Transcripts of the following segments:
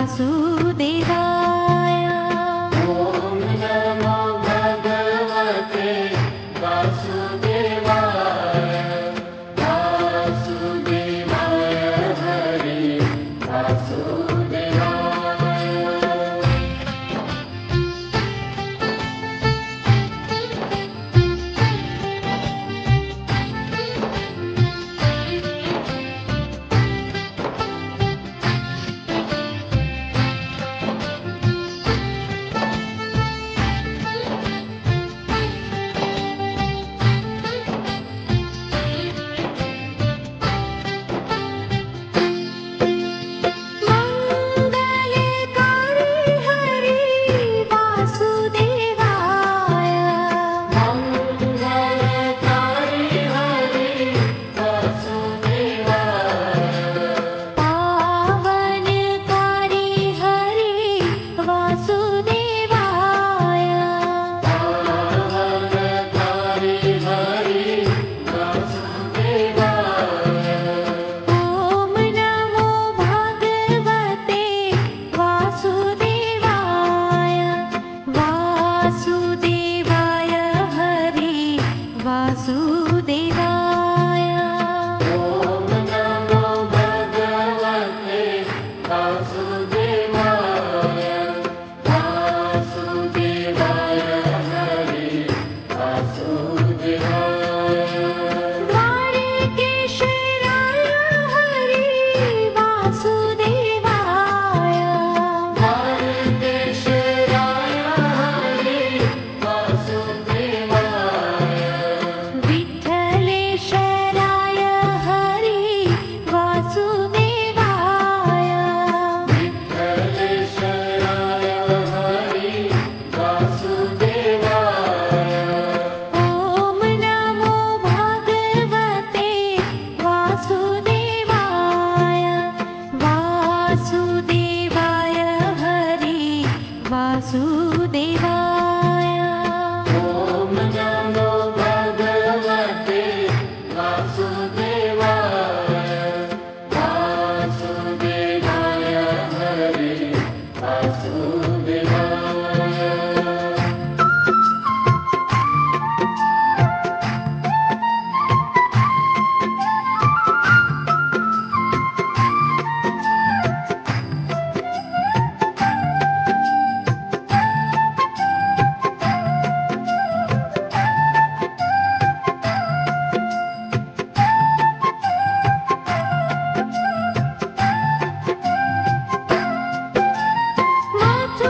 वासुदेवाय। ॐ नमो भगवते वासुदेवाय। वासुदेवाय हरे वासुदेवाय। मङ्गलकारी हरि वासुदेवाय। मङ्गलकारी हरे वासुदेवाय। पावनकारी हरि वासुदेवाय। पावनकारी हरे वासुदेवाय। ॐ नमो भगवते वासुदेवाय। वासुदेवाय हरि वासुदेवाय। ॐ नमो भगवते वासुदेवाय। वासुदेवाय हरे वासुदेवाय। द्वारकेश्वराय हरि वासुदेवाय। द्वारकेश्वराय हरे वासुदेवाय। विठ्ठलेश्वराय हरि वासुदेवाय। विठ्ठलेश्वराय हरे वासुदेवाय। ॐ नमो भगवते वासुदेवाय। वासुदेवाय हरि वासुदेवाय। ॐ नमो भगवते वासुदेवाय। वासुदेवाय हरे वासुदेवाय। मथुरा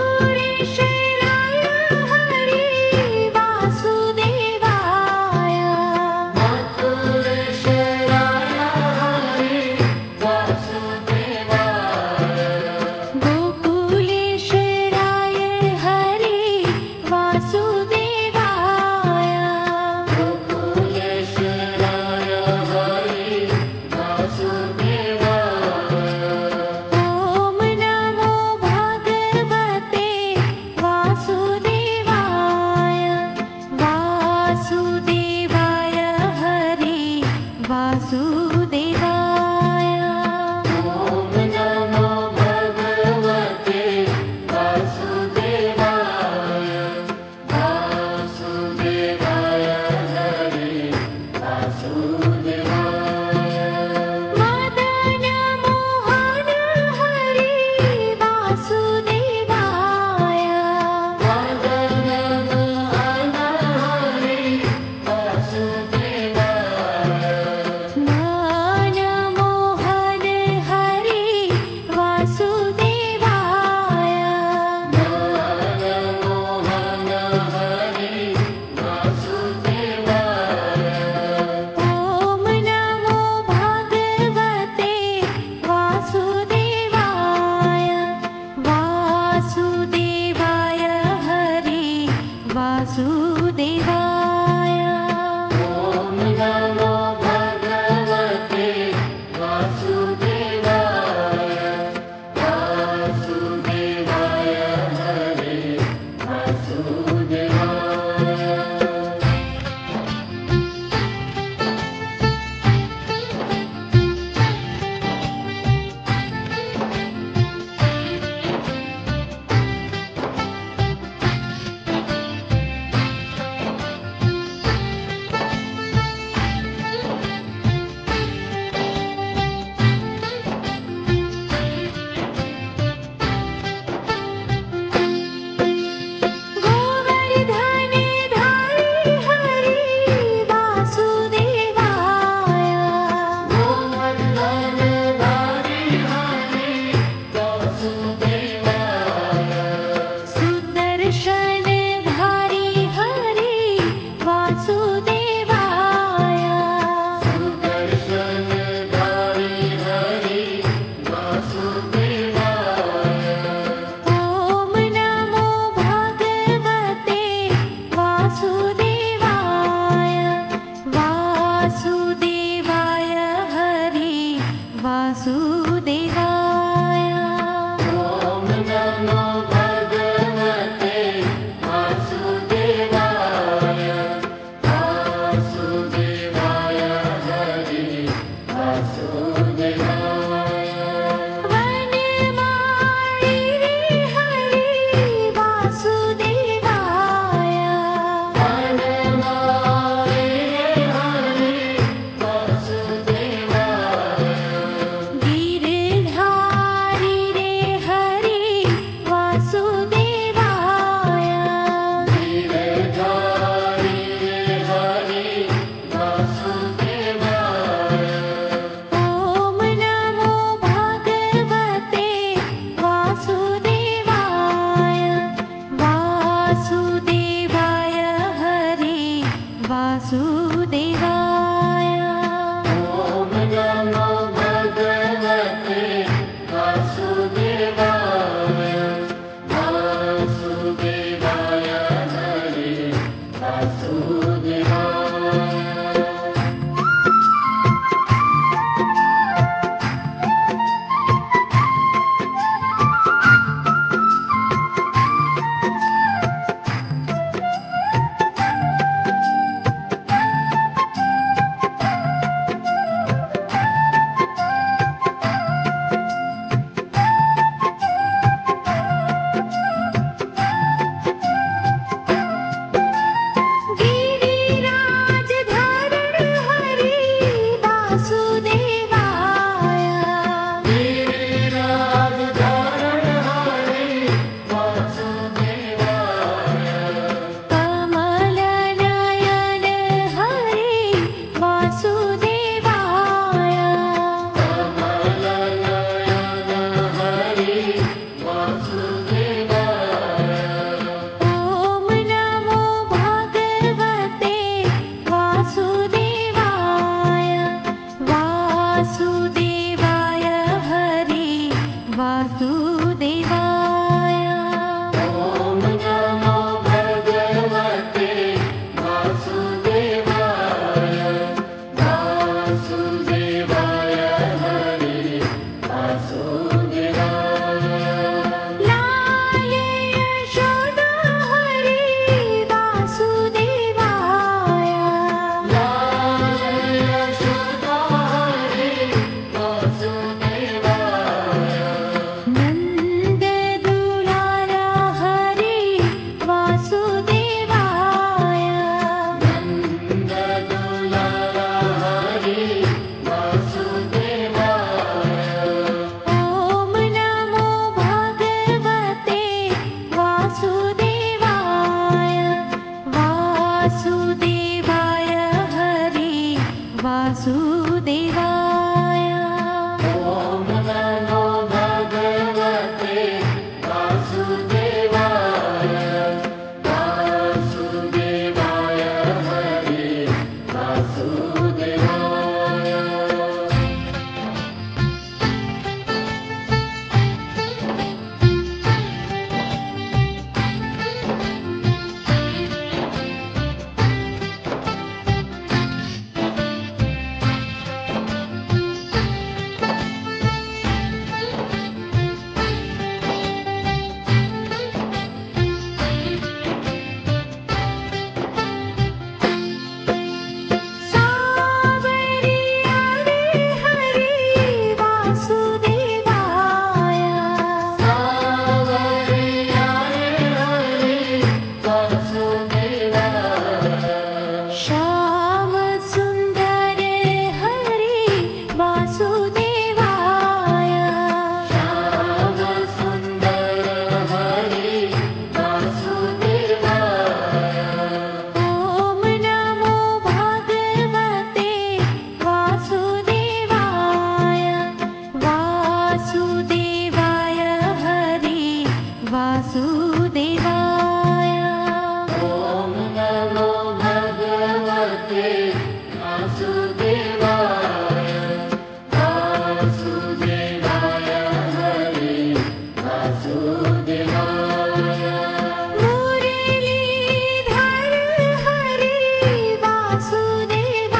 नमो भगवते वासुदेवाय वासुदेवाय हरि वासुदेवाय वनमाळी रे हरि वासुदेवाय वनमाळी रे हरि वासुदेवाय गिरधारी रे हरि वासुदेवाय गिरधारी रे हरि वासुदेवाय ॐ नमो भगवते वासुदेवाय वासुदेवाय हरि वासुदेवाय ॐ नमो भगवते वासुदेवाय वासुदेवाय हरि वासुदेवाय गिरिराज धरण हरि वासुदेवाय गिरिराज धरण हरि वासुदेवाय कमल नयन हरि वासुदेवाय कमल नयन हरि वासुदेवाय ॐ नमो भगवते वासुदेवाय वासुदेवाय हरि वासुदेवाय ॐ नमो भगवते वासुदेवाय वासुदेवाय हरि वासुदेवाय लाय यशोदा हरि वासुदेवाय लाय यशोदा हरि वासुदेवाय नंद दुलारा हरि वासुदेवाय नंद दुलारा हरि वासुदेवाय ॐ नमो भगवते वासुदेवाय वासुदेवाय हरि वासुदेवाय ॐ नमो भगवते वासुदेवाय वासुदेवाय हरि वासुदेवाय सावरिया रे हरि वासुदेवाय सावरिया रे हरि वासुदेवाय श्याम सुंदर हरि वासुदेवाय श्याम सुंदर हरि वासुदेवाय ॐ नमो भगवते वासुदेवाय वासुदेवाय हरि वासुदेवाय ॐ नमो भगवते वासुदेवाय वासुदेवाय हरि वासुदेवाय मुरलीधर हरि वासुदेवाय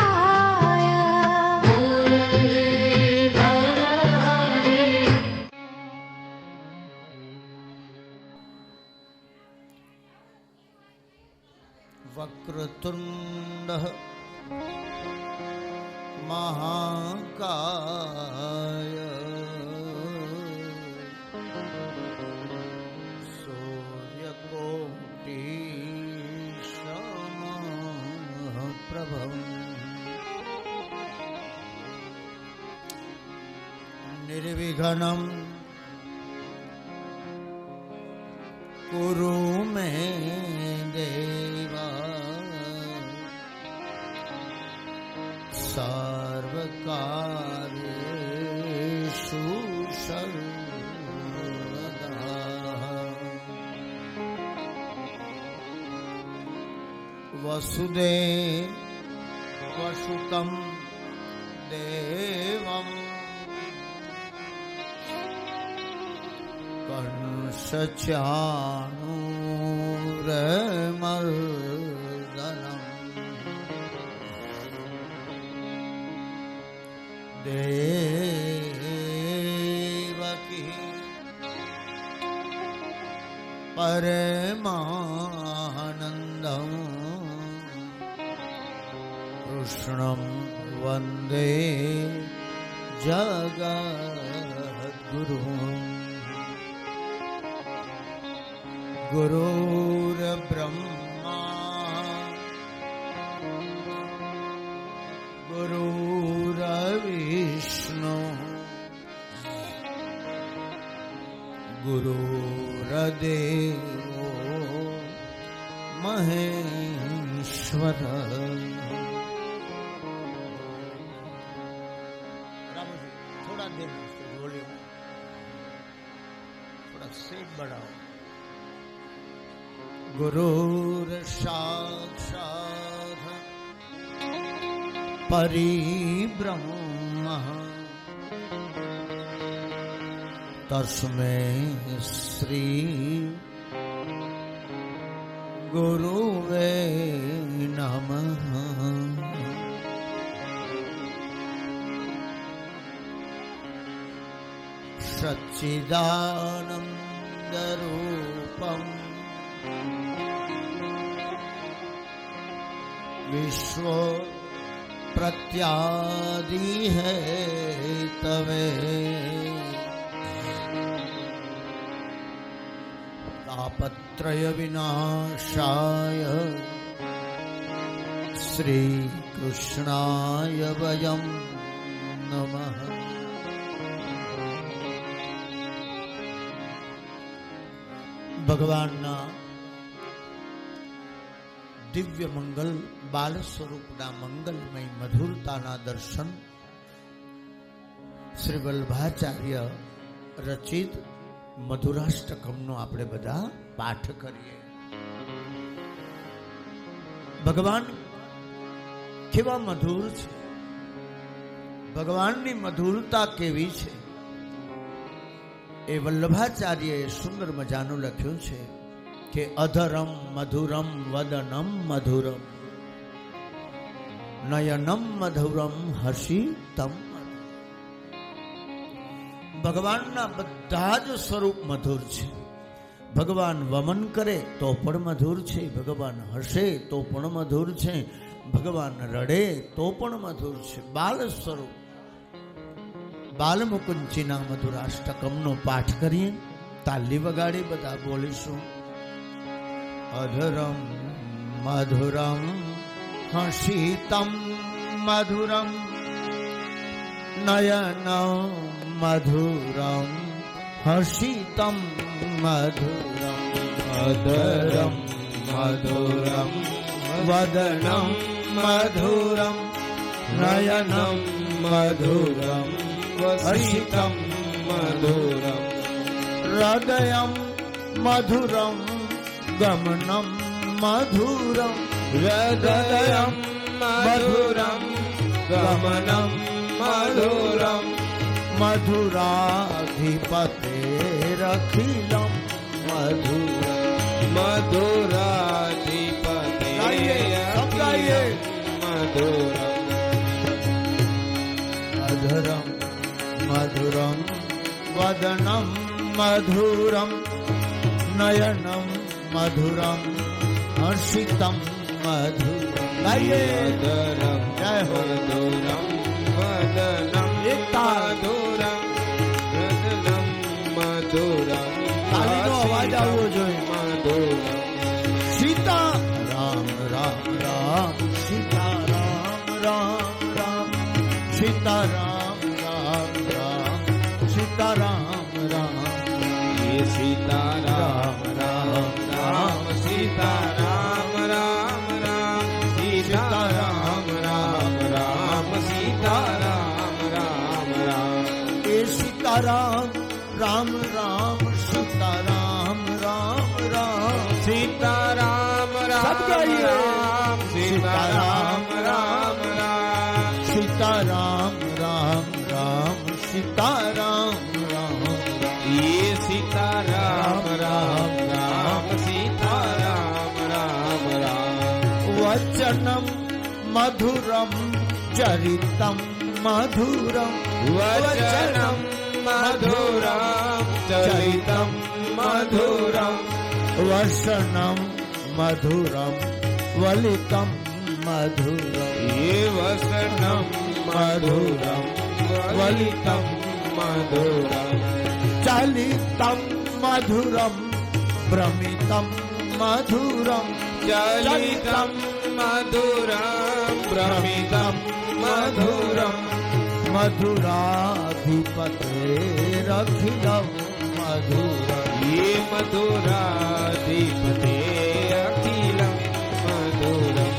मुरलीधर हरि वक्रतुण्डः महाकाय सूर्यकोटिसमप्रभम् निर्विघ्नं कुरु मे देव सर्वकार्येषु सर्वदा। वसुदेवसुतं देवम् कंसचाणूरमर्दनम् देवकी परमानन्दम् कृष्णं वन्दे जगद्गुरुम्। गुरुर्ब्रह्मा गुरुर्विष्णु गुरुर्देवो महेश्वर। थोड़ा देर वॉल्यूम थोड़ा सेट बढ़ाओ। गुरुर्साक्षात् परिब्रह्म तस्मै श्री गुरुवे नमः। सच्चिदानन्दरूपम् विश्व प्रत्यादि है तवे तापत्रय विनाशाय श्री कृष्णाय वयं नमः। भगवानना दिव्य मंगल बाल स्वरूपना मंगलमय मधुरताना दर्शन श्री वल्लभाचार्य रचित मधुराष्टकमનો આપણે બધા પાઠ કરીએ। ભગવાન કેવા મધુર છે, ભગવાનની મધુરતા કેવી છે એ વલ્લભાચાર્યએ સુંદર મજાનું લખ્યું છે કે અધરમ મધુરમ વદનમ મધુરમ નયનમ મધુરમ હસિતમ। ભગવાનના બધા જ સ્વરૂપ મધુર છે। ભગવાન વમન કરે તો પણ મધુર છે, ભગવાન હસે તો પણ મધુર છે, ભગવાન રડે તો પણ મધુર છે। બાલ સ્વરૂપ બાલમુકુંદજીના મધુરાષ્ટકમનો પાઠ કરીએ। તાલી વગાડી બધા બોલીશું। અધરમ મધુરમ હસિતમ મધુરમ નયનમ મધુરમ હસિતમ મધુરમ અધરમ મધુરમ વદનમ મધુરમ નયનમ મધુરમ હસિતમ મધુરમ હૃદયમ મધુરમ ગમનમ મધુરમ હૃદયમ મધુરમ ગમનમ મધુરમ મધુરાધિપતેરખિલમ મધુરમ મધુરાધિપતેરખિલમ મધુરમ અધરમ મધુરમ વદનમ મધુરમ નયનમ મધુરમ હર્ષિતમ મધુર ગાઈએ મધુરમ જય હો મધુરમ વદનમ એકતા. મધુરમ વદનમ મધુરમ તાળીનો અવાજ આવવો જોઈએ. મધુરમ સીતા રામ રામ રામ સીતા રામ રામ રામ સીતા રામ રામ રામ સીતા રામ રામ ये सीता राम राम राम सीता राम राम राम सीता राम राम राम सीता राम राम राम એ સીતારામ રામ રામ સીતારામ રામ રામ सीता राम सब राम गाइए। राम सीता राम राम राम સીતારામ રામ રામ સીતારામ રામ ये सीता राम राम राम सीता राम राम राम વચનમ મધુરમ ચરિતમ મધુરમ वचनम मधुरम चरितम मधुरम વસનમ મધુરમ વલિતમ મધુરમ ये वसनम मधुरम वलितम मधुरम ચલિતમ મધુરમ ભ્રમિતમ મધુરમ चलितम मधुरम भ्रमितम मधुरम મધુરાધિપતેરખિલમ મધુરમ ये मधुराधिपते अखिलम मधुरम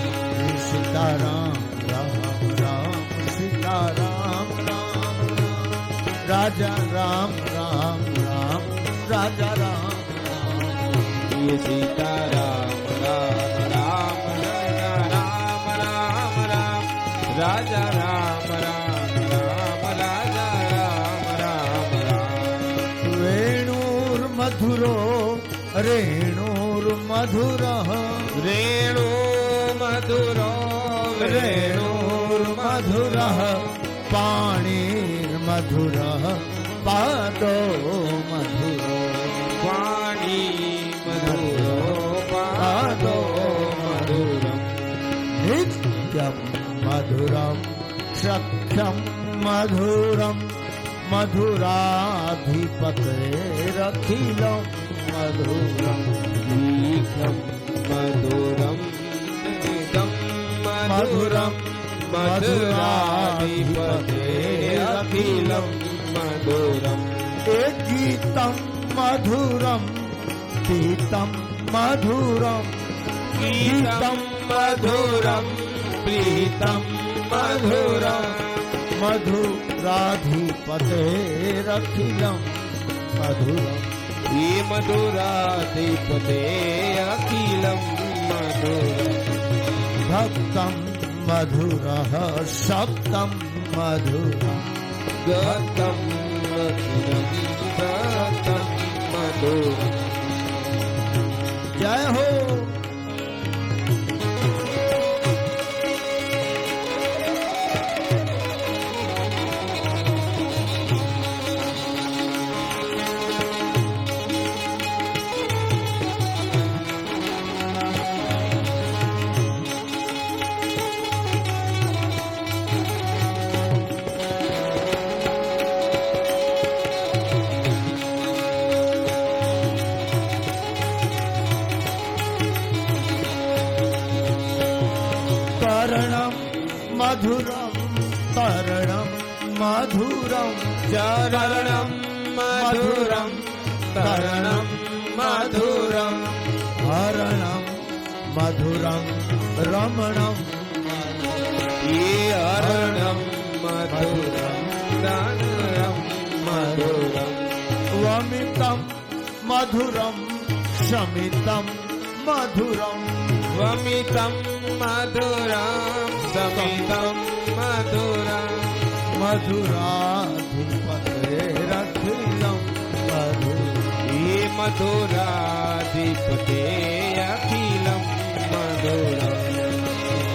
સીતારામ રામ રામ સીતારામ રામ રામ રાજા રામ રામ રામ રાજા રામ રામ ये सीता राम राम राम राम राम राम राजा राम राम राम राजा राम राम राम વેણુર્મધુરો રેણુર્મધુર रेणु मधुरो રેણુર્મધુર પાણીર્મધુર પાદો મધુરો वाणी मधुरो पादो मधुरम નિત્યમ મધુરમ સખ્યમ મધુરમ મધુરાધિપતેરખિલમ મધુરમ ईकं मधुरं निदं मधुरं मधुराधिपते अखिलं मधुरम् એ ગીતમ મધુરમ ગીતમ મધુરમ गीतं मधुरं प्रीतं मधुरं મધુરાધિપતેરખિલમ મધુરમ ये मधुराधिपते अखिलं मधुरम् ભક્તમ મધુર સપ્તમ મધુરમ गतं मधुरं गतं मधुरम् જય હો તરણમ મધુરમ તરણમ મધુરમ चरणं मधुरं तरणं मधुरं હરણમ મધુરમ રમણમ ये अरणं मधुरं तरणं मधुरं વમિતમ મધુરમ શમિતમ મધુરમ वमितं मधुरं समितं मधुरं મધુરાધિપતેરખિલમ મધુરમ ये मधुराधिपते अखिलं मधुरम्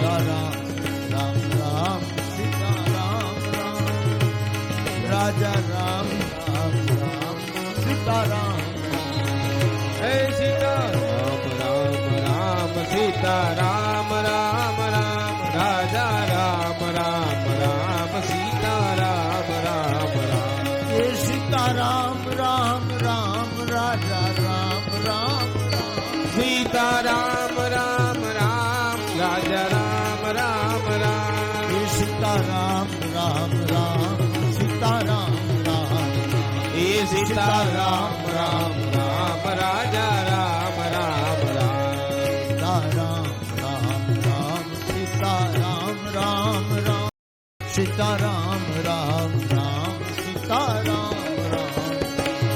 સીતારામ રામ રામ સીતારામ રામ રાજા રામ રામ રામ સીતારામ हे सीता राम राम राम सीता राम राम સીતારામ રામ રામ રાજા રામ રામ રામ હે સીતારામ રામ રામ સીતારામ રામ એ સીતારામ રામ રામ રાજા રામ રામ રામ સીતારામ રામ રામ સીતારામ રામ રામ સીતારામ રામ રામ સીતારામ રામ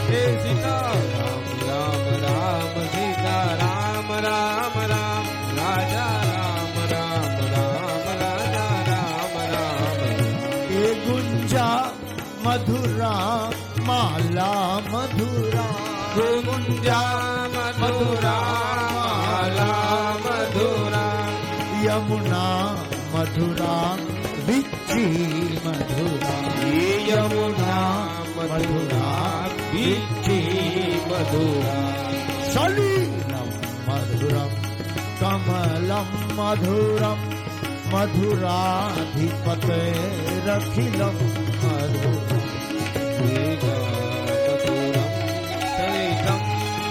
હે સીતારામ રામ રામ સીતારામ રામ રામ રાજા રામ રામ રામ રાજા રામ રામ એ ગુંજા મધુરા માલા મધુરા ગુંજા મધુરા માલા મધુરા યમુના મધુરા વિચ્છી મધુરા યમુના મધુરા વિચ્છી મધુરા સલીલમ મધુરમ કમલમ મધુરમ મધુરાધિપતે રખિલમ મધુરમ સલિતમ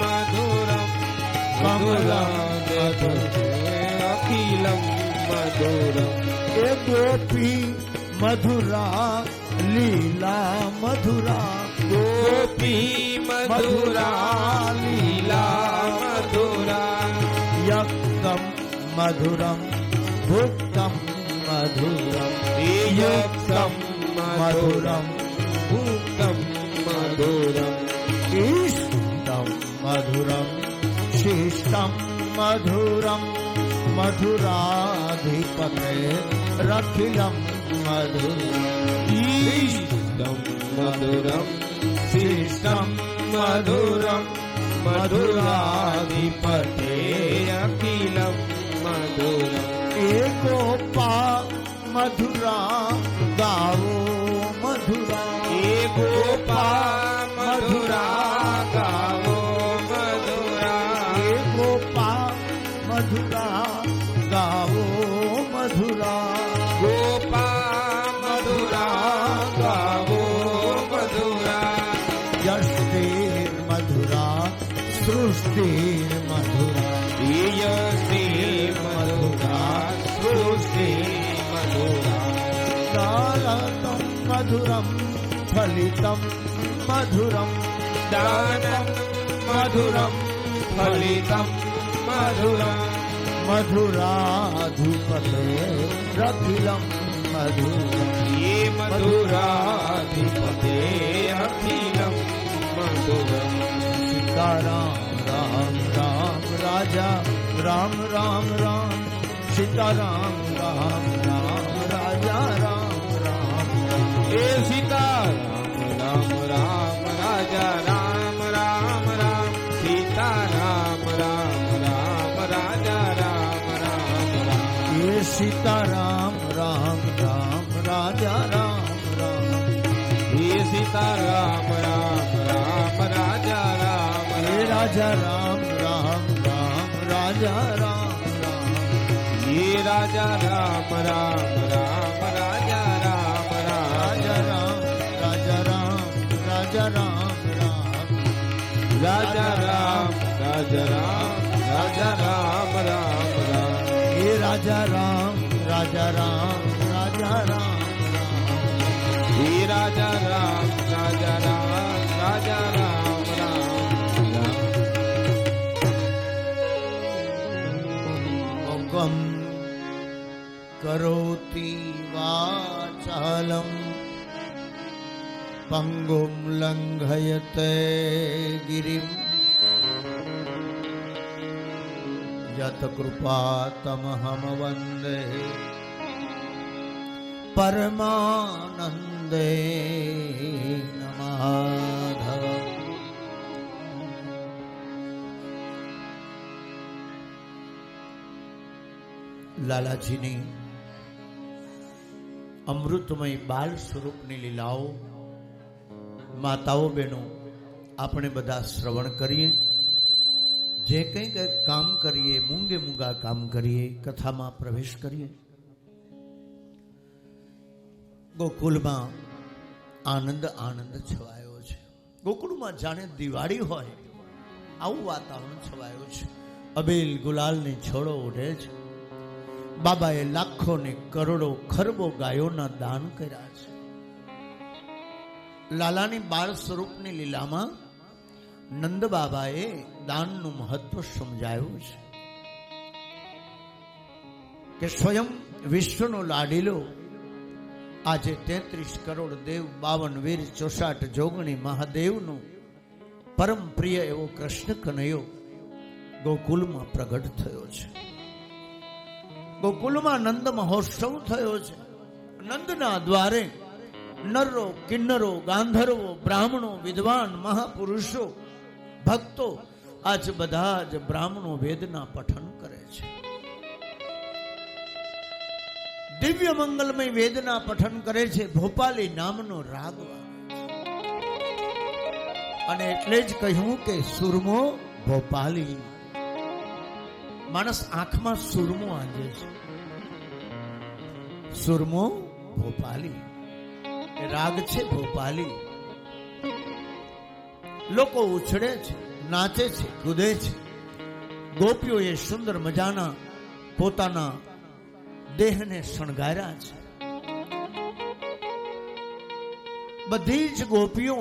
મધુરમ અખિલમ મધુરમ એ ગોપી મધુરા લીલા મધુરા ગોપી મધુરા લીલા મધુરા યક્તમ મધુરમ ભુક્તમ મધુરમ યુક્તમ મધુરમ ભૂક્તમ મધુરમ ઇષ્ટમ મધુરમ શિષ્ટમ મધુરમ મધુરાધિપતે રખિલમ મધુરમ ઈષ્ટમ મધુરમ શિષ્ટમ મધુરમ મધુરાધિપતે અખિલમ મધુરમ એ ગોપા મધુરા ગાવો મધુરા એ ગોપા મધુરા ગાવો મધુરા એ ગોપા મધુરા ગાવો મધુરા ગોપા મધુરા ગાવો મધુરા યષ્ટિર મધુરા સૃષ્ટિર મધુરા યશ્રી મધુરા સૃષ્ટિ મધુરા દાનમ મધુરમ ફલિતમ મધુરમ દાનમ મધુરમ ફલિતમ મધુરમ મધુરાધિપતે રખિલમ મધુરમ ये मधुराधिपते अखिलम मधुरम સીતારામ રામ રામ રાજા રામ રામ રામ સીતારામ રામ રામ રાજા રામ રામ हे सीताराम राम राम राजा राम राम राम सीताराम राम राम राजा राम राम राम એ સીતારામ રામ રામ રાજા રામ રામ हे सीताराम राम राम राजा राम એ राम રાજા રામ રામ રામ રાજા રામ રામ ये राजा राम राम राम राजा राम राम રાજા રામ રાજા રામ રાજા રામ રામ राजा राम राजा राम राजा राम राम राम એ રાજા રામ રાજા રામ રાજા રામ हे राजा राम राजा राम राजा राम राम राम મુકમ કરોતિ વાચાલમ પંગુમ લંઘયતે ગિરિમ યત કૃપા તમહમ વંદે પરમાનંદે નમાધવ. લાલાજીની અમૃતમય બાલ સ્વરૂપની લીલાઓ માતાઓ બહેનો આપણે બધા શ્રવણ કરીએ. જે કંઈ કંઈક કામ કરીએ, મૂંગે મૂંગા કામ કરીએ, કથામાં પ્રવેશ કરીએ. ગોકુલમાં આનંદ આનંદ છવાયો છે. ગોકુળમાં જાણે દિવાળી હોય આવું વાતાવરણ છવાયું છે. અબેલ ગુલાલની છોડો ઉડે છે. બાબાએ લાખો ને કરોડો ખરબો ગાયોના દાન કર્યા છે. લાલાની બાળ સ્વરૂપની લીલામાં નંદ બાબાએ દાનનું મહત્વ સમજાવ્યું છે કે સ્વયં વિશ્વનો લાડીલો આજે 33 કરોડ દેવ 52 વીર 64 જોગણી મહાદેવનું પરમ પ્રિય એવો કૃષ્ણ કનૈયો ગોકુલમાં પ્રગટ થયો છે. ગોકુલમાં નંદ મહોત્સવ થયો છે. નંદના દ્વારે નરો કિન્નરો ગાંધર્વો બ્રાહ્મણો વિદ્વાન મહાપુરુષો ભક્તો આજ બધા જ બ્રાહ્મણો વેદના પઠન કરે છે. દિવ્ય મંગલમય વેદના પઠન કરે છે. ભોપાલી નામનો રાગ અને એટલે જ કહ્યું કે સુરમો ભોપાલી. માણસ આંખમાં સુરમો આંજે છે. સુરમો ભોપાલી રાગ છે. ભોપાલી લોકો ઉછળે છે, નાચે છે, કૂદે છે. ગોપીઓએ સુંદર મજાના પોતાના દેહને શણગાર્યા છે. બધી જ ગોપીઓ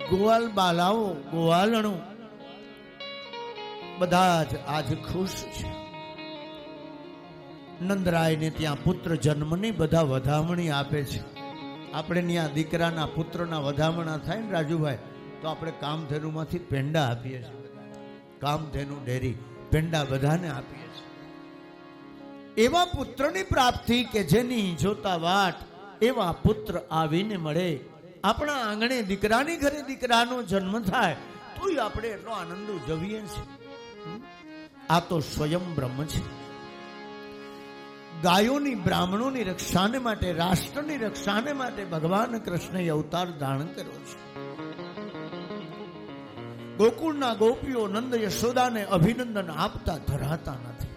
ગોવાલ બાલાઓ ગોવાલણો બધા જ આજ ખુશ છે. નંદરાયને ત્યાં પુત્ર જન્મની બધા વધામણી આપે છે. આપણે ત્યાં દીકરાના પુત્રના વધામણા થાય ને રાજુભાઈ, તો આપણે કામધેનુમાંથી પેંડા આપીએ છીએ. કામધેનુ ડેરી પેંડા બધાને આપીએ છીએ. એવા પુત્રની પ્રાપ્તિ કે જેની જોતા વાટ એવા પુત્ર આવીને મળે. આપણા આંગણે દીકરાની ઘરે દીકરાનો જન્મ થાય તોય આપણે એટલો આનંદ ઉજવીએ છીએ. આ તો સ્વયં બ્રહ્મ છે. ગાયોની બ્રાહ્મણોની રક્ષાને માટે, રાષ્ટ્રની રક્ષાને માટે ભગવાન કૃષ્ણએ અવતાર ધારણ કર્યો છે. ગોકુળના ગોપીઓ નંદ યશોદાને અભિનંદન આપતા ધરાતા નથી.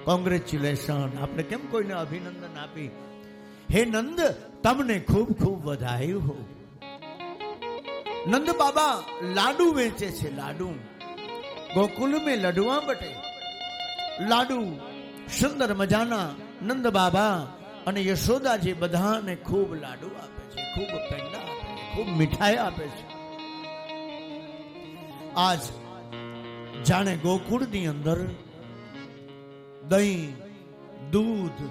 કોંગ્રેચ્યુલેશન આપણે કેમ કોઈને અભિનંદન આપી? હે નંદ, તમને ખૂબ ખૂબ વધાયું હો. નંદ બાબા લાડુ વેચે છે. લાડુ ગોકુલ में लडुआ बटे. લાડુ સુંદર મજાના નંદ બાબા અને યશોદાજી બધાને ખૂબ લાડુ આપે છે, ખૂબ પેંડા આપે છે, ખૂબ મીઠાઈ આપે છે. આજ જાણે ગોકુળની અંદર દહીં, દૂધ,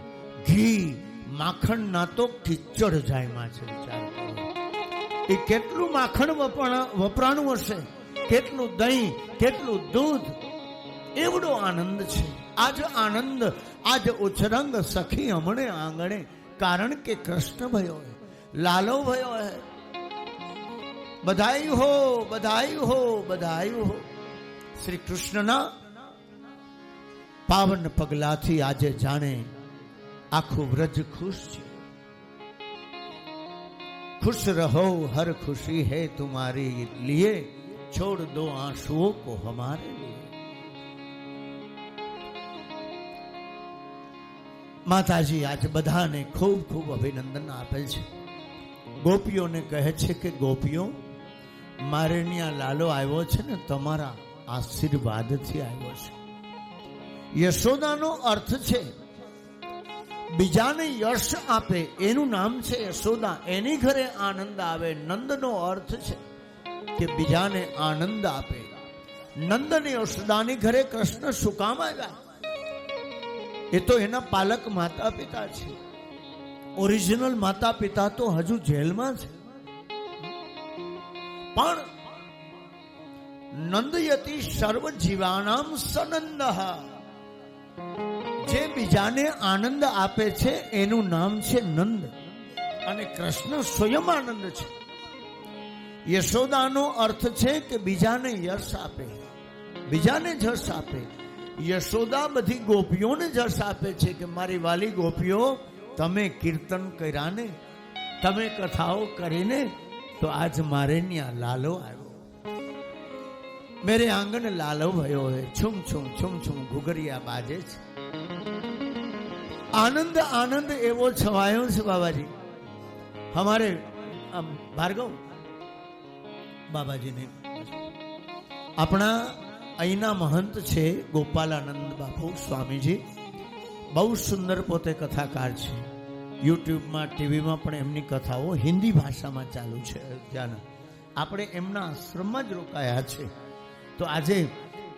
ઘી, માખણના તો કિચડ જાયમાં છે. વિચાર કરો એ કેટલું માખણ વપરાણું હશે, કેટલું દહીં, કેટલું દૂધ. એવડો આનંદ છે. આજ આનંદ, આજ ઉછરંગ સખી હમણે આંગણે. કારણ કે કૃષ્ણ ભયો હે, લાલો ભયો હે. બધાયું હો, બધાયું હો, બધાયું હો. શ્રી કૃષ્ણના પાવન પગલાથી આજે જાણે આખું વ્રજ ખુશ છે. खुश रहो हर खुशी है तुम्हारे लिए, छोड़ दो आंसुओं को हमारे लिए. માતાજી આજે બધાને ખૂબ ખૂબ અભિનંદન આપે છે. ગોપીઓને કહે છે કે ગોપીઓ, મારે ત્યાં લાલો આવ્યો છે ને તમારા આશીર્વાદથી આવ્યો છે. યશોદાનો અર્થ છે બીજાને યશ આપે, એનું નામ છે યશોદા. એની ઘરે આનંદ આવે. નંદનો અર્થ છે કે બીજાને આનંદ આપે. નંદ અને યશોદાની ઘરે કૃષ્ણ શું કામ આવ્યા? એ તો એના પાલક માતા પિતા છે. ઓરિજિનલ માતા પિતા તો હજુ જેલમાં છે. પણ નંદયતિ સર્વ જીવાનામ સનંદઃ. જે બીજાને આનંદ આપે છે એનું નામ છે નંદ. અને કૃષ્ણ સ્વયં આનંદ છે. યશોદાનો અર્થ છે કે બીજાને યશ આપે, બીજાને જશ આપે. યશોદા બધી ગોપીઓને જશ આપે છે કે મારી વાલી ગોપીઓ, તમે કીર્તન કર્યા ને, તમે કથાઓ કરીને, તો આજ મારે ત્યાં લાલો આવ્યો. મેરે આંગણ લાલો ભયો હે. છુમ છુમ છુમ છુમ ઘુઘરિયા બાજે છે. આનંદ આનંદ એવો છવાયો છે બાબાજી. हमारे ભાર્ગવ બાબાજીને આપણા અહીંના મહંત છે ગોપાલાનંદ બાપુ સ્વામીજી. બહુ સુંદર પોતે કથાકાર છે. યુટ્યુબમાં ટીવીમાં પણ એમની કથાઓ હિન્દી ભાષામાં ચાલુ છે અયોધ્યાના. આપણે એમના આશ્રમમાં જ રોકાયા છે. તો આજે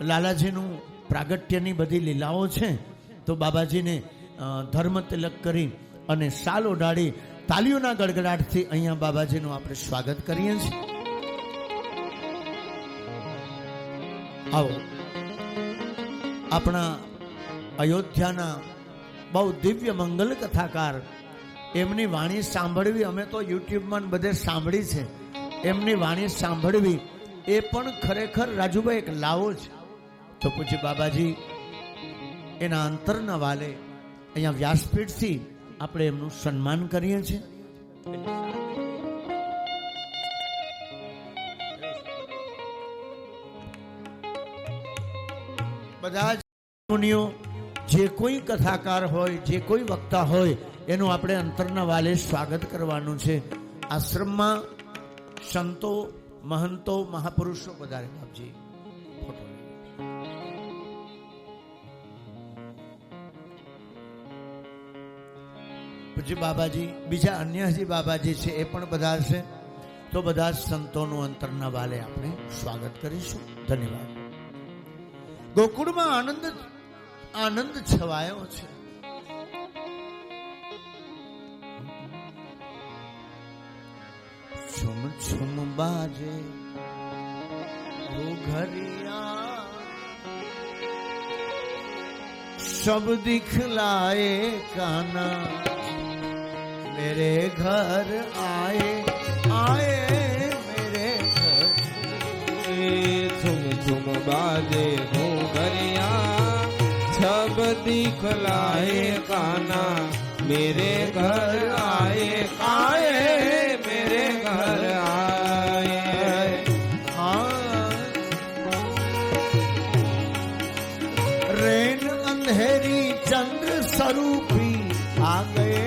લાલાજીનું પ્રાગટ્યની બધી લીલાઓ છે. તો બાબાજીને ધર્મ તિલક કરી અને શાલ ઓઢાડી તાલીઓના ગડગડાટથી અહીંયા બાબાજીનું આપણે સ્વાગત કરીએ છીએ. આવો, આપણા અયોધ્યાના બહુ દિવ્ય મંગલ કથાકાર, એમની વાણી સાંભળવી, અમે તો યુટ્યુબમાં બધે સાંભળી છે, એમની વાણી સાંભળવી એ પણ ખરેખર રાજુભાઈ એક લાવો છે. તો પૂછ્ય બાબાજી એના અંતરના વાલે અહીંયા વ્યાસપીઠથી આપણે એમનું સન્માન કરીએ છીએ. બધા જ મુનિઓ, જે કોઈ કથાકાર હોય, જે કોઈ વક્તા હોય, એનું આપણે અંતરના વાલે સ્વાગત કરવાનું છે. આશ્રમમાં સંતો, મહંતો, મહાપુરુષો પધારે. બાપજી ફોટો પછી બાબાજી, બીજા અન્ય હજી બાબાજી છે એ પણ પધારશે. તો બધા જ સંતોનું અંતરના વાલે આપણે સ્વાગત કરીશું. ધન્યવાદ. ગોકુળમાં આનંદ છવાયો છે. છુમ છુમ બાજે ઘરિયા, सब दिखलाए काना, मेरे घर आए मेरे घर. झुम झुम बाजे घूंघरिया, सब दिखलाए काना, मेरे घर आए मेरे घर आए. रेन अंधेरी चंद्र स्वरूपी आ गए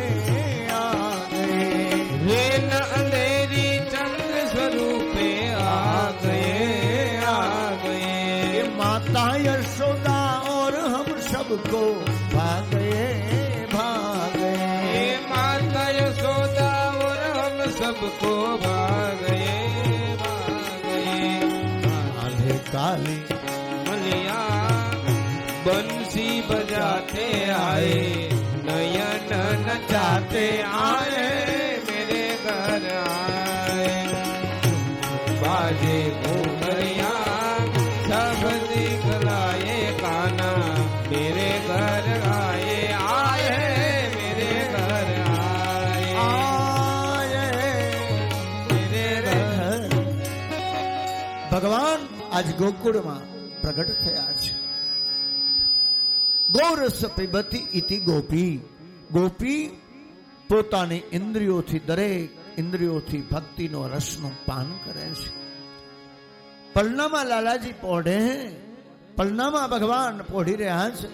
रेन अंधेरी चंद्र स्वरूपे आ गए. माता यशोदा और हम सबको भागे माता यशोदा और हम सबको भागे. आंधे काले मलिया बंसी बजाते आए, नयन नचाते आए मेरे घर आए. बाजे घूंघरिया, सब दिखलाए काना, मेरे घर आए मेरे घर आए मेरे घर. ભગવાન આજ ગોકુળમાં પ્રગટ થયા છે. ગોરસ પીબતી ઇતિ ગોપી. ગોપી પોતાની ઇન્દ્રિયોથી, દરેક ઇન્દ્રિયોથી ભક્તિનો રસનું પાન કરે છે. પલનામાં લાલાજી પોઢે, પલનામાં ભગવાન પોઢી રહ્યા છે.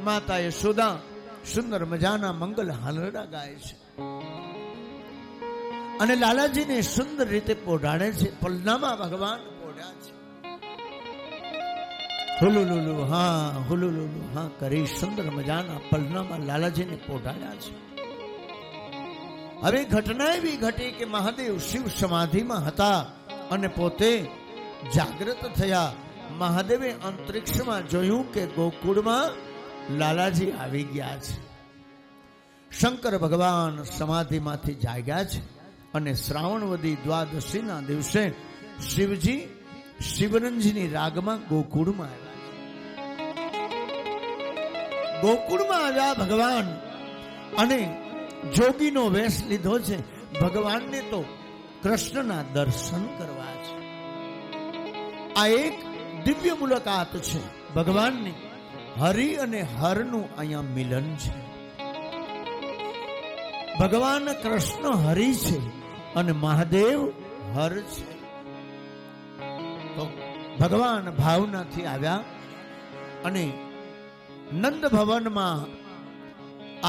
માતા યશોદા સુંદર મજાના મંગલ હાલરડા ગાય છે અને લાલાજીને સુંદર રીતે પોઢાડે છે. પલનામાં ભગવાન પોઢ્યા છે. હુલુલુલુ હા કરી સુંદર મજાના પલનામાં લાલાજીને પોઢાડ્યા છે. હવે ઘટના એવી ઘટી કે મહાદેવ શિવ સમાધિમાં હતા અને પોતે જાગૃત થયા. મહાદેવે અંતરિક્ષમાં જોયું કે ગોકુળમાં લાલાજી આવી ગયા છે. શંકર ભગવાન સમાધિમાંથી જાગ્યા છે અને શ્રાવણવદી દ્વાદશીના દિવસે શિવજી શિવરંજની રાગમાં ગોકુળમાં આવ્યા. ગોકુળમાં આવ્યા ભગવાન અને જોગીનો વેશ લીધો છે. ભગવાનને તો કૃષ્ણના દર્શન કરવા છે. આ એક દિવ્ય મુલાકાત છે ભગવાનની. હરિ અને હરનું અહીંયા મિલન છે. ભગવાન કૃષ્ણ હરિ છે અને મહાદેવ હર છે. તો ભગવાન ભાવનાથી આવ્યા અને નંદ ભવનમાં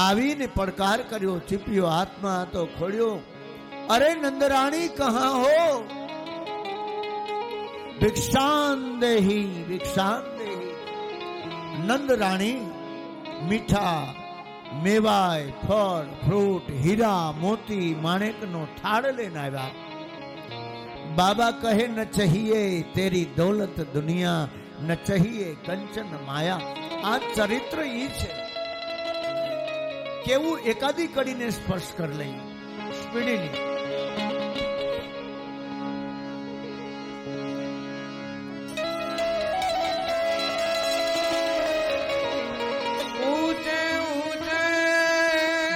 આવીને પડકાર કર્યો. ચીપ્યો હાથમાં તો ખોડ્યો, અરે નંદરાણી કહા હો. ભિક્ષાન દેહી ભિક્ષાન દેહી. નંદ રાણી મીઠા મેવાય ફળ ફ્રૂટ હીરા મોતી માણેકનો થાળ લઈને આવ્યા. બાબા કહે ન ચાહીએ તેરી દौलत દુનિયા ન ચાહીએ કંચન માયા. આ ચરિત્ર ઈ છે. કેવું એકાદી કડીને સ્પર્શ કરી લઈ સ્પીડીની.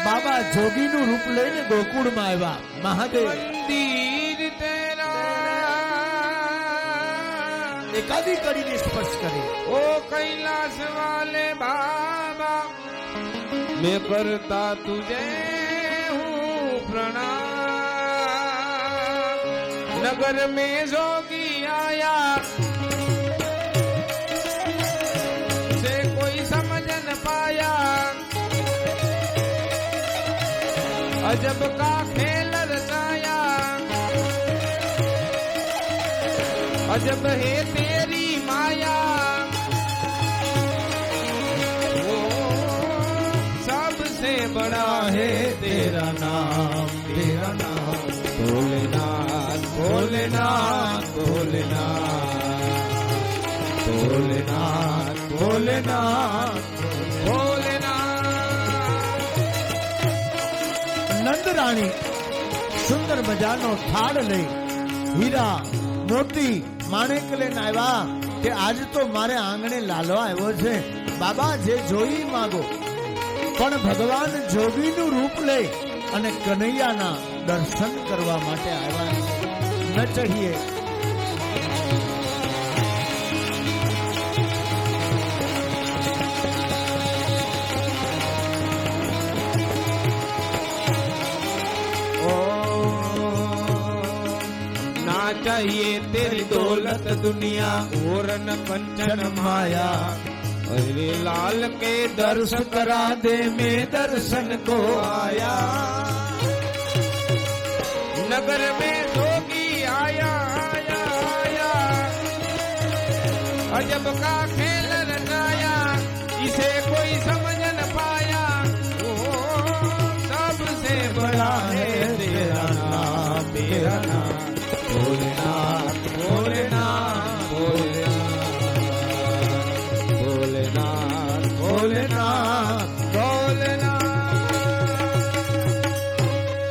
બાબા જોગીનું રૂપ લઈને ગોકુળમાં આવ્યા. મહાદેવ મંદિર તેરા એકાદી કડીને સ્પર્શ કરી. ओ कैलाश वाले बाबा मैं करता तुझे हूँ प्रणाम. नगर में जोगी आया से कोई समझ न पाया. अजब का खेल रचाया अजब है तेरी माया. वो सबसे बड़ा है तेरा नाम भोलेनाथ भोलेनाथ भोलेनाथ भोलेनाथ भोलेनाथ भोलेनाथ. નંદ રાણી સુંદર મજાનો થાળ લઈ હીરા મોતી માણેક લઈને આવ્યા કે આજ તો મારે આંગણે લાલો આવ્યો છે. બાબા જે જોઈ માંગો. પણ ભગવાન જોગીનું રૂપ લઈ અને કનૈયાના દર્શન કરવા માટે આવ્યા. ન ચાહીએ ना चाहिए तेरी दौलत दुनिया और न कंचन माया. अरे लाल के दर्श करा दे मैं दर्शन को आया. नगर में जोगी आया आया आया अजब का खेल रचाया इसे कोई समझ न पाया. ओ सबसे बड़ा है तेरा नाम भोलेनाथ भोलेनाथ भोलेनाथ भोलेनाथ भोलेनाथ.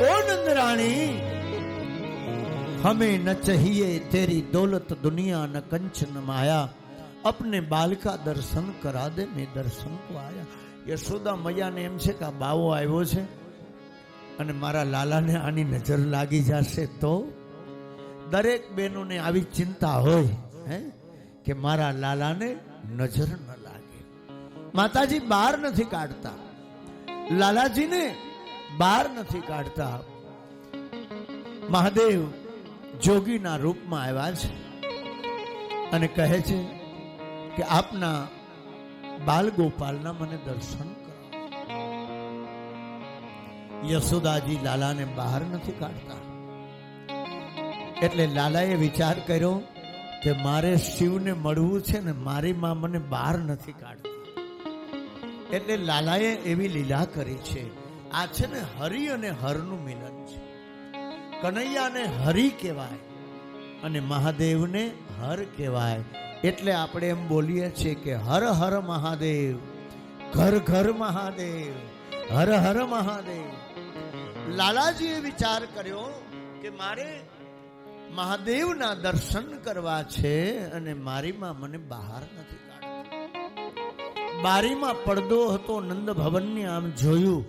ओ नंद रानी हमें न चाहिए तेरी दौलत दुनिया न कंचन माया. अपने बाल का दर्शन करा दे मैं दर्शन को आया. યશોદા મૈયાને એમ છે કે આ બાવો આવ્યો છે અને મારા લાલાને આની નજર લાગી જશે તો. દરેક બહેનોને આવી ચિંતા હોય હે કે મારા લાલાને નજર ન લાગે. માતાજી બહાર નથી કાઢતા, લાલાજીને બહાર નથી કાઢતા. મહાદેવ જોગીના રૂપમાં આવ્યા છે અને કહે છે કે આપના બાલ ગોપાલના મને દર્શન કરો. યશોદાજી લાલાને બહાર નથી કાઢતા. એટલે લાલાએ વિચાર કર્યો કે મારે શિવને મળવું છે ને મારી માં મને બહાર નથી કાઢતી. એટલે લાલાએ એવી લીલા કરી છે. આ છે ને હરિ અને હરનું મિલન છે. કનૈયાને હરિ કહેવાય અને મહાદેવને હર કહેવાય. એટલે આપણે એમ બોલીએ છીએ કે હર હર મહાદેવ, ઘર ઘર મહાદેવ, હર હર મહાદેવ. લાલાજીએ વિચાર કર્યો કે મારે મહાદેવના દર્શન કરવા છે અને મારીમાં મને બહાર નથી કાઢતી. બારીમાં પડદો હતો નંદ ભવનની. આમ જોયું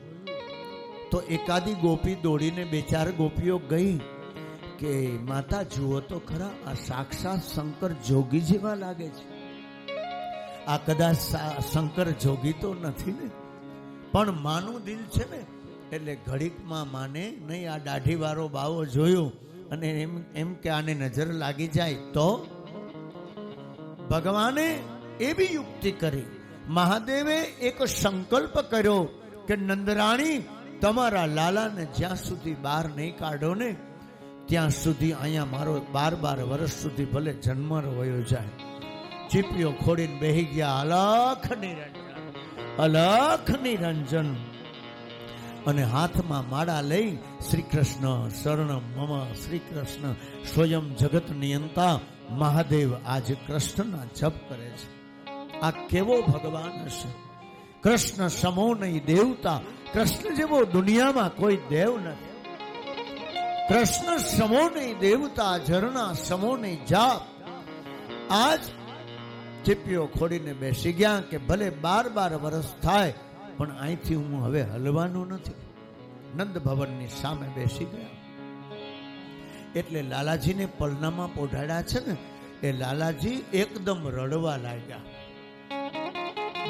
તો એકાદી ગોપી દોડીને બે ચાર ગોપીઓ ગઈ કે માતા જુઓ તો ખરા, આ સાક્ષાત શંકર જોગી જેવા લાગે છે. આ કદાચ શંકર જોગી તો નથી ને, પણ માનું દિલ છે ને. એટલે ઘડીકમાં માને નહીં. આ દાઢી વાળો બાવો જોયો અને એમ કે આને નજર લાગી જાય તો. ભગવાને એવી યુક્તિ કરી. મહાદેવે એક સંકલ્પ કર્યો કે નંદરાણી તમારા લાલાને જ્યાં સુધી બહાર નહીં કાઢો ને ત્યાં સુધી અહીંયા મારો 12 વર્ષ સુધી ભલે જન્મ વયો જાય. ચીપીઓ ખોડીને બેહી ગયા. અલખ નિરંજન અને હાથમાં માળા લઈ શ્રી કૃષ્ણ શરણમ મમ, શ્રી કૃષ્ણ સ્વયં જગત નિયંતા મહાદેવ આજે કૃષ્ણના જપ કરે છે. આ કેવો ભગવાન હશે! કૃષ્ણ સમો નહીં દેવતા. કૃષ્ણ જેવો દુનિયામાં કોઈ દેવ નથી. કૃષ્ણ સમો નહીં દેવતા, ઝરણા સમો નહીં જાપ. આજ ચીપીઓ ખોડીને બેસી ગયા કે ભલે 12 વર્ષ થાય પણ અહીંથી હું હવે હલવાનું નથી. નંદ ભવનની સામે બેસી ગયા. એટલે લાલાજીને પલનામાં પોઢાડ્યા છે ને, એ લાલાજી એકદમ રડવા લાગ્યા.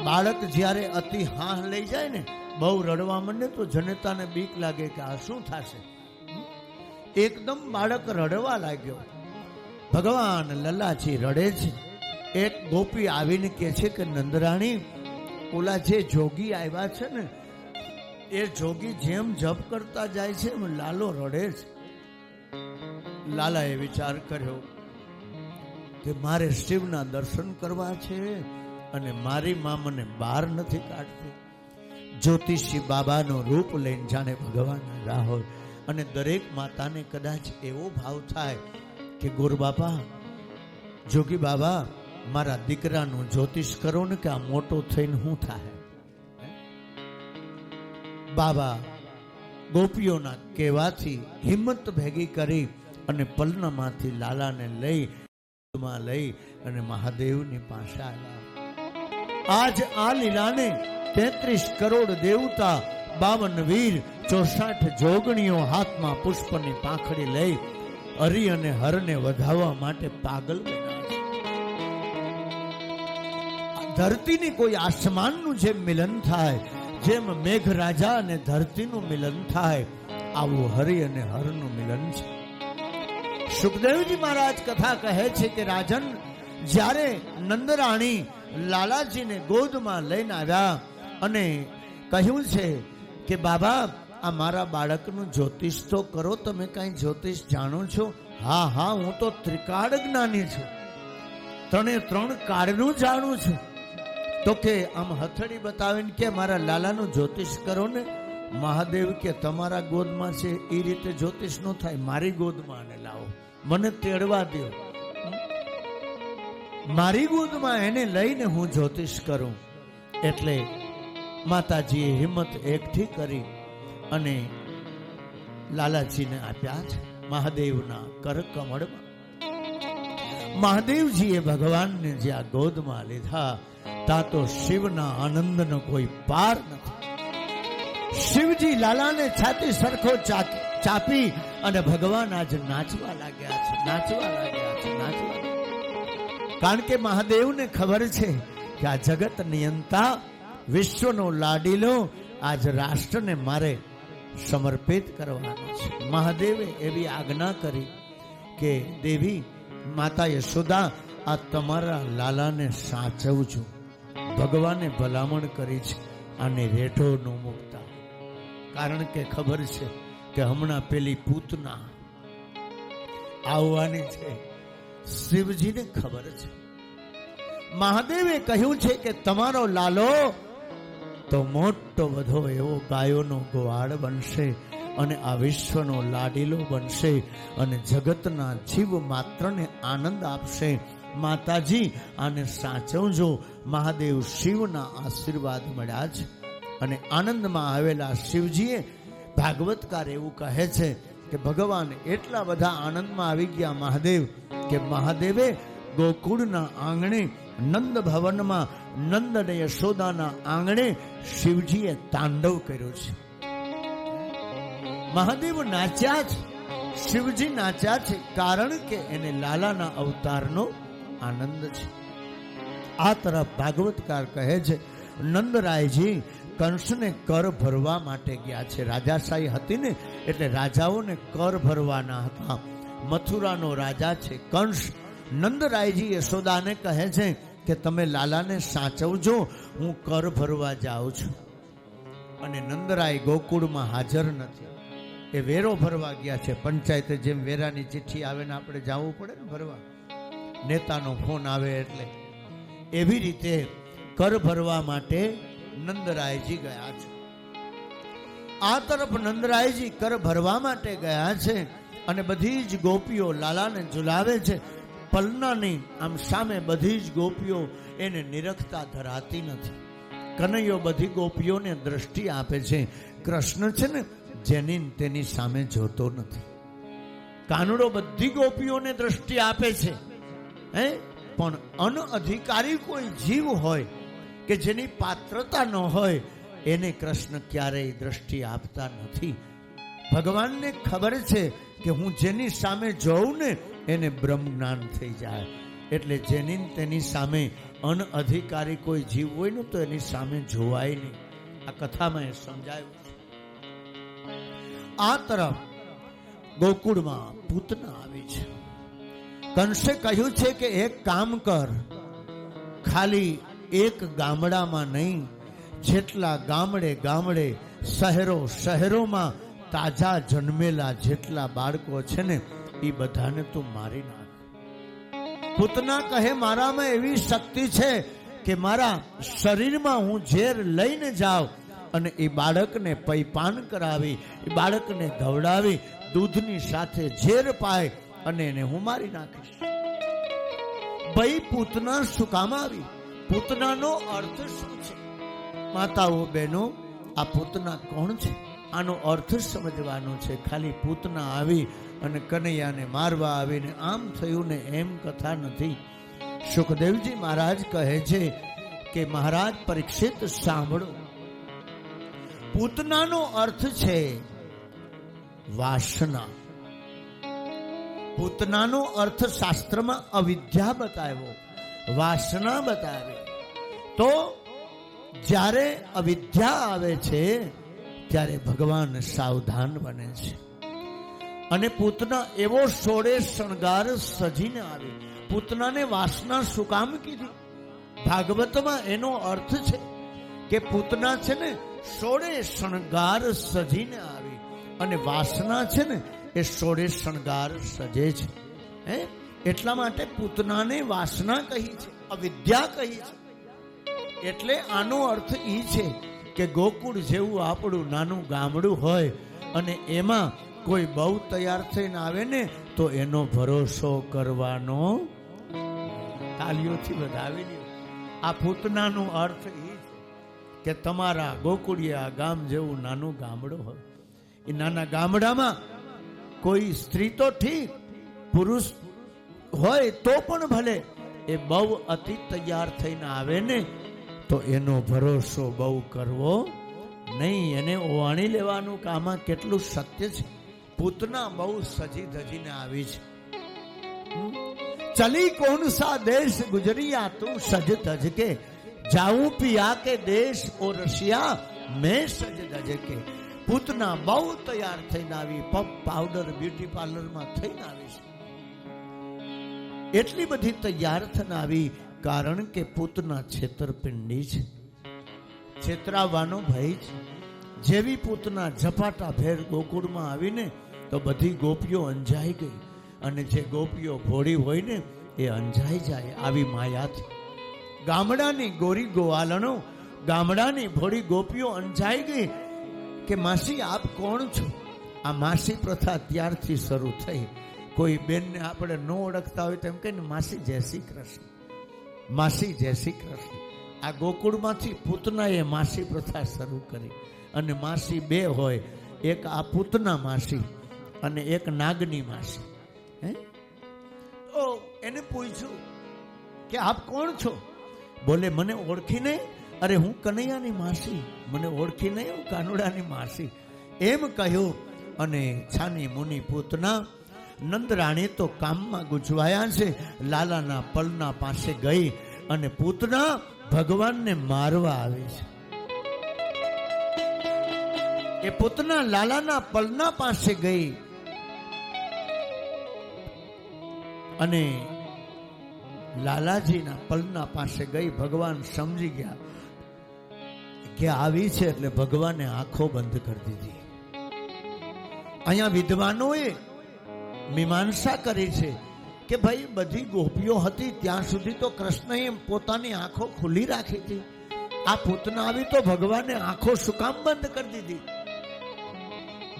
બાળક જ્યારે અતિ હાહ લઈ જાય ને, બહુ રડવા માંડે તો જનતાને બીક લાગે કે આ શું થશે. એકદમ બાળક રડવા લાગ્યો. ભગવાન લલાજી રડે છે. એક ગોપી આવીને કહે છે કે નંદરાણી, ઓલા જે જોગી આવ્યા છે ને, એ જોગી જેમ જપ કરતા જાય છે એમ લાલો રડે છે. લાલાએ વિચાર કર્યો કે મારે શિવના દર્શન કરવા છે અને મારી માં મને બહાર નથી કાઢતી. જ્યોતિષી બાબાનું રૂપ લઈને જાણે ભગવાન આવ્યા હોય. અને દરેક માતાને કદાચ એવો ભાવ થાય કે ગોર બાપા, જોગી બાબા, મારા દીકરાનું જ્યોતિષ કરો ને કે આ મોટો થઈને શું થાય. બાબા ગોપીઓના કહેવાથી હિંમત ભેગી કરી અને પલનામાંથી લાલાને લઈ અને મહાદેવની પાસે આવ્યા. આજ આ લીલાને 33 કરોડ દેવતા, 52 વીર, 64 જોગણીઓ હાથમાં પુષ્પની પાંખડી લઈ હરિ અને હરને વધાવવા માટે પાગલ બન્યા છે. ધરતીની કોઈ આસમાનનું જેમ મિલન થાય, જેમ મેઘરાજા અને ધરતીનું મિલન થાય, આવું હરિ અને હરનું મિલન છે. સુખદેવજી મહારાજ કથા કહે છે કે રાજન, જ્યારે નંદરાણી લાલાજીને ગોદમાં લઈને આવ્યા અને કહ્યું છે કે બાબા, આ મારા બાળકનું જ્યોતિષ તો કરો. તમે કઈ જ્યોતિષ જાણો છો? હા, હું તો ત્રિકાળ જ્ઞાની છું, 3 કાળનું જાણું છું. તો કે આમ હથેળી બતાવીને કે મારા લાલાનું જ્યોતિષ કરો ને. મહાદેવ કે તમારા ગોદમાં છે એ રીતે જ્યોતિષ ન થાય, મારી ગોદમાં એને લાવો, મને તેડવા દો. મારી ગોદમાં એને લઈને હું જ્યોતિષ કરું. એટલે માતાજીએ હિંમત એકઠી કરી અને લાલાજીને આપ્યા છે મહાદેવના કરકમળમાં. મહાદેવજીએ ભગવાનને જ્યાં ગોદમાં લીધા, ત્યાં તો શિવના આનંદનો કોઈ પાર નથી. શિવજી લાલાને છાતી સરખો ચાપી અને ભગવાન આજે નાચવા લાગ્યા છે. કારણ કે મહાદેવને ખબર છે કે આ જગત નિયંતા, વિશ્વનો લાડીલો આજ રાષ્ટ્રને મારે સમર્પિત કરવાનો છે. મહાદેવે એવી આજ્ઞા કરી કે દેવી માતા યશોદા, આ તમારા લાલાને સાચવજો. ભગવાને ભલામણ કરી છે આને રેઢો ન મૂકતા. કારણ કે ખબર છે કે હમણાં પેલી પૂતના આવવાની છે. શિવજીને ખબર છે. મહાદેવે કહ્યું છે કે તમારો લાલો તો મોટો બધો એવો ગાયોનો ગોવાળ બનશે અને આ વિશ્વનો લાડીલો બનશે અને જગતના જીવ માત્રને આનંદ આપશે. માતાજી આને સાચવજો. મહાદેવ શિવના આશીર્વાદ મળ્યા છે. અને આનંદમાં આવેલા શિવજીએ, ભાગવતકાર એવું કહે છે કે ભગવાન એટલા બધા આનંદમાં આવી ગયા મહાદેવ કે મહાદેવે ગોકુળના આંગણે, નંદ ભવનમાં, નંદ અને યશોદાના આંગણે શિવજીએ તાંડવ કર્યો છે. મહાદેવ નાચ્યા છે, શિવજી નાચ્યા છે, કારણ કે એને લાલાના અવતારનો આનંદ છે. આ તરફ ભાગવતકાર કહે છે નંદરાયજી કંસને કર ભરવા માટે ગયા છે. રાજાશાહી હતી ને, એટલે રાજાઓને કર ભરવાના હતા. મથુરાનો રાજા છે કંસ. નંદરાયજી યશોદાને કહે છે કે તમે લાલાને સાચવજો, હું કર ભરવા જાઉં છું. અને નંદરાય ગોકુળમાં હાજર નથી. એ વેરો ભરવા ગયા છે. પંચાયતે જેમ વેરાની ચિઠ્ઠી આવે ને આપણે જવું પડે ને ભરવા, નેતાનો ફોન આવે એટલે, એવી રીતે કર ભરવા માટે નંદરાયજી ગયા છે. આ તરફ નંદરાયજી કર ભરવા માટે ગયા છે અને બધી જ ગોપીઓ લાલાને ઝુલાવે છે. પલનાની આમ સામે બધી જ ગોપીઓ એને નિરખતા ધરાતી નથી. કનૈયો બધી ગોપીઓને દ્રષ્ટિ આપે છે. કૃષ્ણ છે ને જેની તેની સામે જોતો નથી. કાનુડો બધી ગોપીઓને દ્રષ્ટિ આપે છે, પણ અનઅધિકારી કોઈ જીવ હોય કે જેની પાત્રતા ન હોય એને કૃષ્ણ ક્યારેય દ્રષ્ટિ આપતા નથી. ભગવાનને ખબર છે કે હું જેની સામે જોઉં ને એને બ્રહ્મ જ્ઞાન થઈ જાય, એટલે જેની તેની સામે અનઅધિકારી કોઈ જીવ હોય ને તો એની સામે જોવાય નહીં. આ કથામાં એ સમજાયું છે. આ તરફ ગોકુળમાં પૂતના આવી છે. કંસે કહ્યું છે કે એક કામ કર, ખાલી એક ગામડામાં નહીં, જેટલા ગામડે ગામડે શહેરો શહેરોમાં તાજા જન્મેલા જેટલા બાળકો છે ને એ બધાને તું મારી નાખ. પૂતના કહે મારામાં એવી શક્તિ છે કે મારા શરીરમાં હું ઝેર લઈને જાઉં અને એ બાળકને પૈપાન કરાવી, એ બાળકને ધવડાવી, દૂધની સાથે ઝેર પાય અને એને હું મારી નાખીશ. ભાઈ પૂતના શું કામ આવી? પૂતનાનો અર્થ શું છે? માતાઓ બહેનો, આ પૂતના કોણ છે? આનો અર્થ સમજવાનો છે. ખાલી પૂતના આવી અને કનૈયાને મારવા આવીને આમ થયું ને એમ કથા નથી. સુખદેવજી મહારાજ કહે છે કે મહારાજ પરીક્ષિત સાંભળો, પૂતનાનો અર્થ છે વાસના. પૂતનાનો અર્થ શાસ્ત્રમાં અવિદ્યા બતાવ્યો, વાસના બતાવી. તો જ્યારે અવિદ્યા આવે છે ત્યારે ભગવાન સાવધાન બને છે. અને પૂતના એવો સોળે શણગાર સજીને આવી. પૂતનાને વાસના શું કામ કીધી? ભાગવતમાં એનો અર્થ છે કે પૂતના છે ને સોળે શણગાર સજીને આવી, અને વાસના છે ને એ સોળે શણગાર સજે છે. એટલા માટે પૂતનાને વાસના કહી છે, અવિદ્યા કહી છે. એટલે આનો અર્થ એ છે કે ગોકુળ જેવું આપણું નાનું ગામડું હોય અને એમાં કોઈ બહુ તૈયાર થઈને આવે ને તો એનો ભરોસો કરવાનો. તાલીઓથી વધાવી લ્યો. આ પૂતનાનો અર્થ એ છે કે તમારા ગોકુળિયા ગામ જેવું નાનું ગામડું હોય, એ નાના ગામડામાં કોઈ સ્ત્રી તો ઠીક, પુરુષ હોય તો પણ ભલે, એ બહુ અતિ તૈયાર થઈને આવે ને તો એનો ભરોસો બહુ કરવો નહીં. એને ઓવાણી લેવાનું કે આમાં કેટલું સત્ય છે. પૂતના બહુ સજી ધજીને આવી છે. ચલી કોણ સા દેશ ગુજરિયા તું સજ ધજ કે, જાઉં પિયા કે દેશ ઓ રશિયા મેં સજ ધજ કે. પૂતના બહુ તૈયાર થઈને આવી, પપ પાવડર બ્યુટી પાર્લરમાં થઈને આવી છે. એટલી બધી તૈયાર થઈને આવી કારણ કે પૂતના છેતરપિંડી છે, છેતરાવાનો ભય છે. જેવી પૂતના ઝપાટા ભેર ગોકુળમાં આવીને તો બધી ગોપીઓ અંજાઈ ગઈ, અને જે ગોપીઓ ભોળી હોય ને એ અંજાઈ જાય આવી માયાથી. ગામડાની ગોરી ગોવાલણો, ગામડાની ભોળી ગોપીઓ અંજાઈ ગઈ કે માસી આપ કોણ છો? આ માસી પ્રથા ત્યારથી શરૂ થઈ. કોઈ બેનને આપણે ન ઓળખતા હોય તેમ કહીને માસી જય શ્રી કૃષ્ણ, માસી જય શ્રી કૃષ્ણ. આ ગોકુળમાંથી પૂતનાએ માસી પ્રથા શરૂ કરી. અને માસી બે હોય, એક આ પૂતના માસી અને એક નાગની માસી. તો એને પૂછ્યું કે આપ કોણ છો? બોલે મને ઓળખી નહીં? અરે હું કનૈયાની માસી, મને ઓળખી નહીં, હું કાનુડાની માસી. એમ કહ્યું. અને છાની મુની પૂતના નંદરાણી તો કામમાં ગુજવાયા છે. લાલાના પલના પાસે ગઈ અને પૂતના ભગવાનને મારવા આવી છે. એ પૂતના લાલાના પલના પાસે ગઈ અને લાલાજીના પલના પાસે ગઈ. ભગવાન સમજી ગયા કે આવી છે એટલે ભગવાને આંખો બંધ કરી દીધી. અહીંયા વિદ્વાનોએ મીમાંસા કરી છે કે ભાઈ બધી ગોપીઓ હતી ત્યાં સુધી તો કૃષ્ણએ પોતાની આંખો ખુલ્લી રાખી હતી. આ પૂતના આવી તો ભગવાને આંખો શું કામ બંધ કરી દીધી?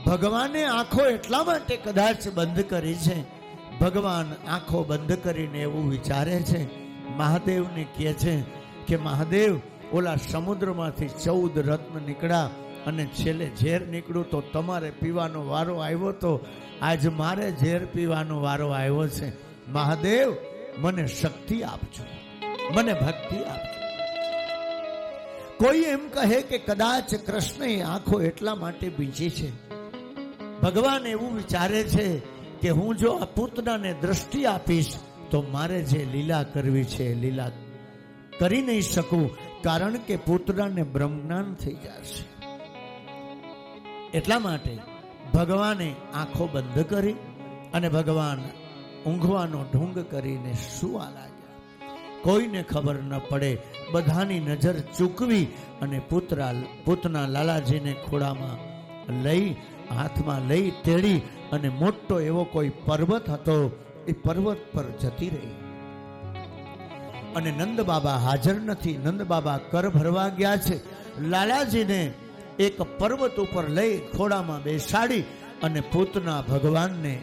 ભગવાને આંખો એટલા માટે કદાચ બંધ કરી છે. ભગવાન આંખો બંધ કરીને એવું વિચારે છે, મહાદેવને કહે છે કે મહાદેવ, ઓલા સમુદ્રમાંથી 14 રત્ન નીકળ્યા અને છેલ્લે ઝેર નીકળ્યું તો તમારે પીવાનો વારો આવ્યો, તો આજ મારે ઝેર પીવાનો વારો આવ્યો છે. મહાદેવ, મને શક્તિ આપજો, મને ભક્તિ આપજો. કોઈ એમ કહે કે કદાચ કૃષ્ણએ આંખો એટલા માટે બીજી છે. ભગવાન એવું વિચારે છે કે હું જો આ પૂતનાને દ્રષ્ટિ આપીશ તો મારે જે લીલા કરવી છે લીલા કરી નહીં શકું, કારણ કે પૂતનાને બ્રહ્મજ્ઞાન થઈ જશે. એટલા માટે ભગવાને આંખો બંધ કરી અને ભગવાન ઊંઘવાનો ઢોંગ કરીને સુવા લાગ્યા. કોઈને ખબર ન પડે. બધાની નજર ચૂકવી અને પૂતના લાલાજીને ખોળામાં લઈ, હાથમાં લઈ તેડી અને મોટો એવો કોઈ પર્વત હતો, એ પર્વત પર જતી રહી. અને નંદ બાબા હાજર નથી. નંદ બાબા કર ભરવા ગયા છે. લાલાજીને એક પર્વત ઉપર લઈ ખોળામાં બેસાડી અને પૂતના ભગવાનને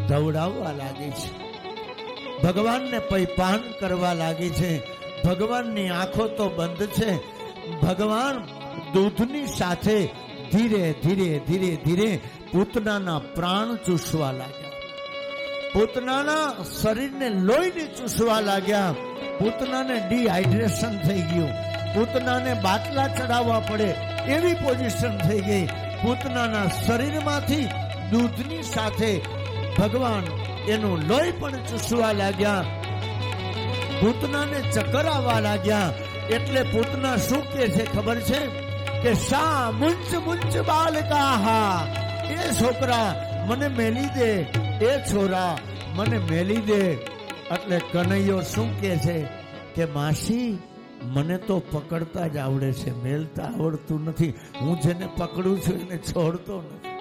દવડાવવા લાગી છે. ભગવાનને પૈપાન કરવા લાગી છે. ભગવાનની આંખો તો બંધ છે. ભગવાન દૂધની સાથે ધીરે ધીરે ધીરે ધીરે પૂતનાના પ્રાણ ચૂસવા લાગ્યા. પૂતનાના શરીરને લોહીને ચૂસવા લાગ્યા. પૂતનાને ડિહાઇડ્રેશન થઈ ગયું. પૂતનાને બાટલા ચડાવવા પડે એવી પોઝિશન થઈ ગઈ. પૂતનાના શરીરમાંથી દૂધની સાથે ભગવાન એનું લોહી પણ ચૂસવા લાગ્યા. પૂતનાને ચક્કર આવવા લાગ્યા. એટલે પૂતના શું કહે છે ખબર છે કે શા મુંચ મુંચ બાલકા, એ છોકરા મને મેલી દે, એ છોરા મને મેલી દે. એટલે કનૈયો શું કહે છે કે માસી, મને તો પકડતા જ આવડે છે, મેલતા આવડતું નથી. હું જેને પકડું છું એને છોડતો નથી.